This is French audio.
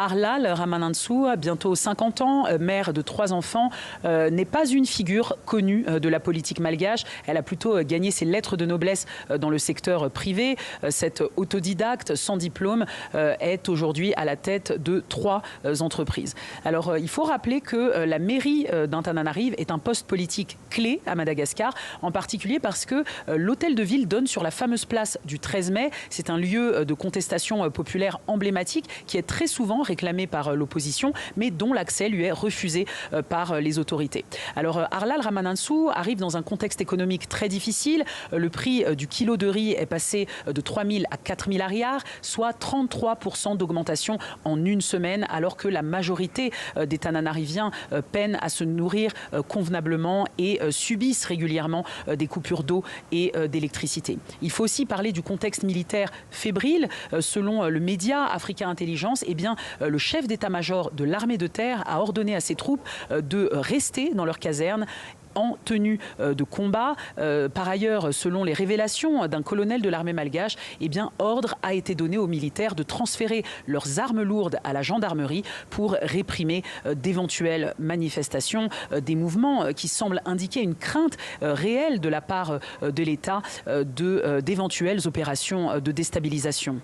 Arlal Ramanantsoa, bientôt 50 ans, mère de 3 enfants, n'est pas une figure connue de la politique malgache. Elle a plutôt gagné ses lettres de noblesse dans le secteur privé. Cette autodidacte sans diplôme est aujourd'hui à la tête de 3 entreprises. Alors, il faut rappeler que la mairie d'Antananarive est un poste politique clé à Madagascar, en particulier parce que l'hôtel de ville donne sur la fameuse place du 13 mai. C'est un lieu de contestation populaire emblématique qui est très souvent réclamé par l'opposition, mais dont l'accès lui est refusé par les autorités. Alors, Arlal Ramanantsoa arrive dans un contexte économique très difficile. Le prix du kilo de riz est passé de 3 000 à 4 000 ariars, soit 33% d'augmentation en une semaine, alors que la majorité des Tananariviens peinent à se nourrir convenablement et subissent régulièrement des coupures d'eau et d'électricité. Il faut aussi parler du contexte militaire fébrile. Selon le média Africa Intelligence, eh bien, le chef d'état-major de l'armée de terre a ordonné à ses troupes de rester dans leur caserne en tenue de combat. Par ailleurs, selon les révélations d'un colonel de l'armée malgache, eh bien, ordre a été donné aux militaires de transférer leurs armes lourdes à la gendarmerie pour réprimer d'éventuelles manifestations, des mouvements qui semblent indiquer une crainte réelle de la part de l'État d'éventuelles opérations de déstabilisation.